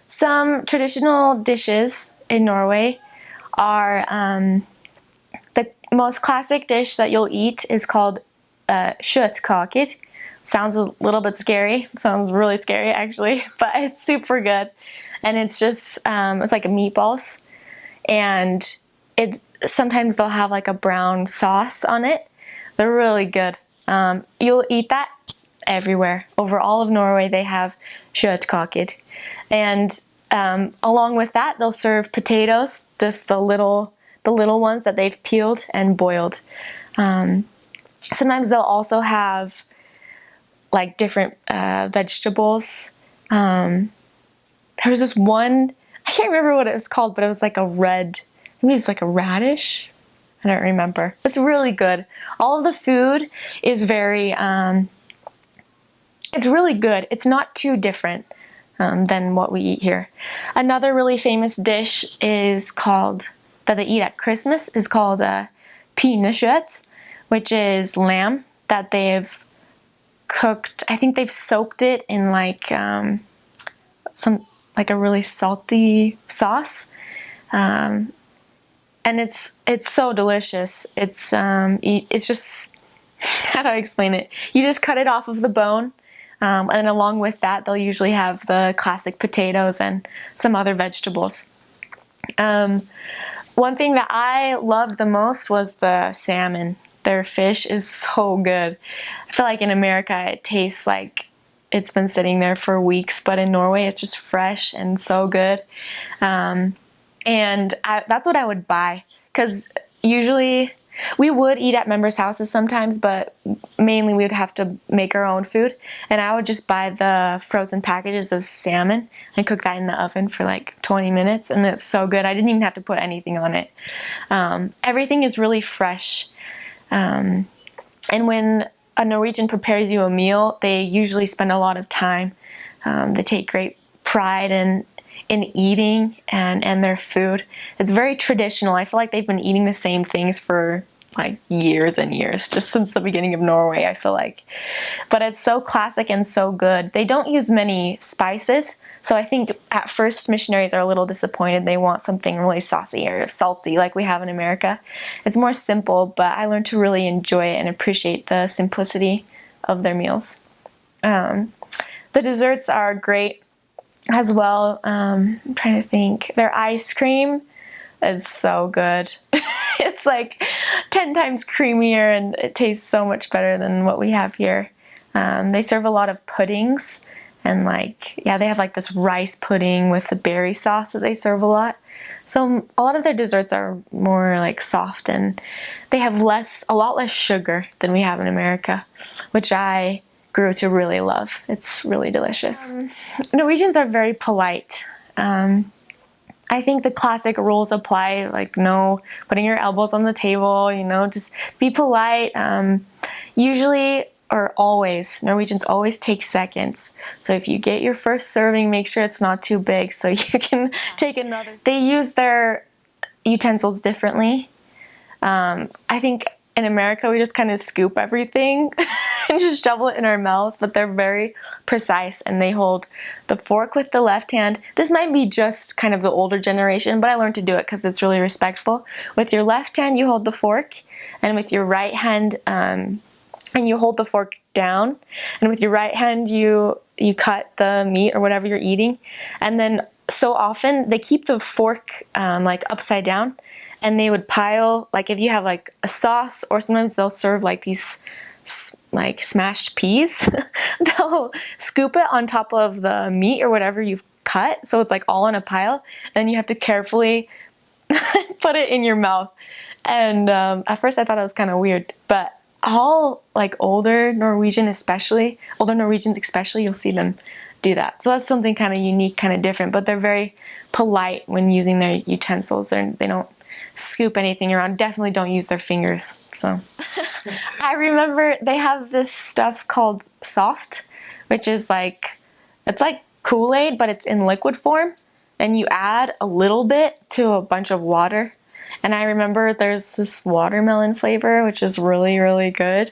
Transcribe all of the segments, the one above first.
Some traditional dishes in Norway are the most classic dish that you'll eat is called kjøttkaker. Sounds a little bit scary. Sounds really scary actually, but it's super good. And it's just it's like a meatballs, and sometimes they'll have like a brown sauce on it. They're really good. You'll eat that everywhere. Over all of Norway, they have kjøttkaker, and along with that, they'll serve potatoes, just the little ones that they've peeled and boiled. Sometimes they'll also have like different vegetables. There was this one, I can't remember what it was called, but it was like a red, maybe it's like a radish. I don't remember. It's really good. All of the food is very, it's really good. It's not too different than what we eat here. Another really famous dish is called, that they eat at Christmas, is called pinnekjøtt, which is lamb that they've cooked. I think they've soaked it in like like a really salty sauce, and it's so delicious. It's just, how do I explain it? You just cut it off of the bone, and along with that, they'll usually have the classic potatoes and some other vegetables. One thing that I loved the most was the salmon. Their fish is so good. I feel like in America it tastes like it's been sitting there for weeks, but in Norway it's just fresh and so good. And that's what I would buy, because usually we would eat at members' houses sometimes, but mainly we would have to make our own food. And I would just buy the frozen packages of salmon and cook that in the oven for like 20 minutes, and it's so good. I didn't even have to put anything on it. Everything is really fresh. And when a Norwegian prepares you a meal, they usually spend a lot of time. They take great pride in eating and their food. It's very traditional. I feel like they've been eating the same things for like years and years, just since the beginning of Norway, I feel like. But it's so classic and so good. They don't use many spices, so I think at first missionaries are a little disappointed. They want something really saucy or salty like we have in America. It's more simple, but I learned to really enjoy it and appreciate the simplicity of their meals. The desserts are great as well. I'm trying to think. Their ice cream is so good. It's like 10 times creamier, and it tastes so much better than what we have here. They serve a lot of puddings, and like, yeah, they have like this rice pudding with the berry sauce that they serve a lot. So a lot of their desserts are more like soft, and they have a lot less sugar than we have in America, which I grew to really love. It's really delicious. Norwegians are very polite. I think the classic rules apply, like no putting your elbows on the table, just be polite. Usually, or always, Norwegians always take seconds. So if you get your first serving, make sure it's not too big so you can take another. They use their utensils differently. I think in America we just kind of scoop everything and just shovel it in our mouths, but they're very precise, and they hold the fork with the left hand. This might be just kind of the older generation, but I learned to do it because it's really respectful. With your left hand you hold the fork, and with your right hand and you hold the fork down, and with your right hand you cut the meat or whatever you're eating. And then so often they keep the fork like upside down, and they would pile, like if you have like a sauce, or sometimes they'll serve like these like smashed peas, they'll scoop it on top of the meat or whatever you've cut, so it's like all in a pile, and you have to carefully put it in your mouth. And at first I thought it was kind of weird, but all like older Norwegians especially, you'll see them do that. So that's something kind of unique, kind of different, but they're very polite when using their utensils. They don't scoop anything around. Definitely don't use their fingers. So I remember they have this stuff called soft, which is like, it's like Kool-Aid, but it's in liquid form, and you add a little bit to a bunch of water. And I remember there's this watermelon flavor, which is really, really good.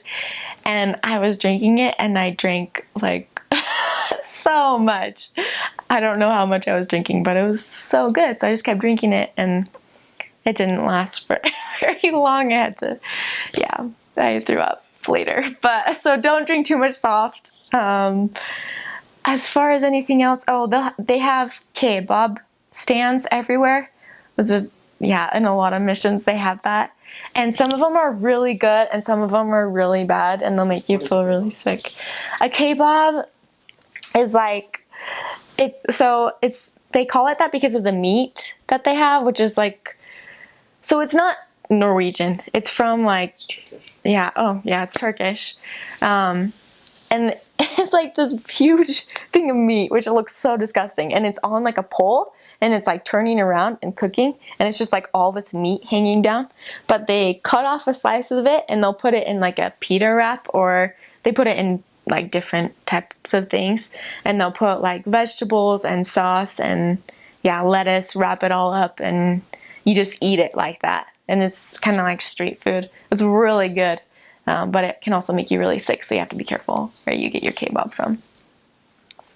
And I was drinking it, and I drank like So much. I don't know how much I was drinking, but it was so good. So I just kept drinking it, and it didn't last for very long. Yeah, I threw up later. But so don't drink too much soft. As far as anything else, they have kebab stands everywhere. Yeah, in a lot of missions they have that. And some of them are really good and some of them are really bad and they'll make you feel really sick. A kebab is like, they call it that because of the meat that they have, which is like, so it's not Norwegian. It's from like, yeah, it's Turkish. And it's like this huge thing of meat, which looks so disgusting. And it's on like a pole and it's like turning around and cooking. And it's just like all this meat hanging down. But they cut off a slice of it and they'll put it in like a pita wrap, or they put it in like different types of things. And they'll put like vegetables and sauce and lettuce, wrap it all up, and you just eat it like that. And it's kind of like street food. It's really good. But it can also make you really sick, so you have to be careful where you get your kebab from.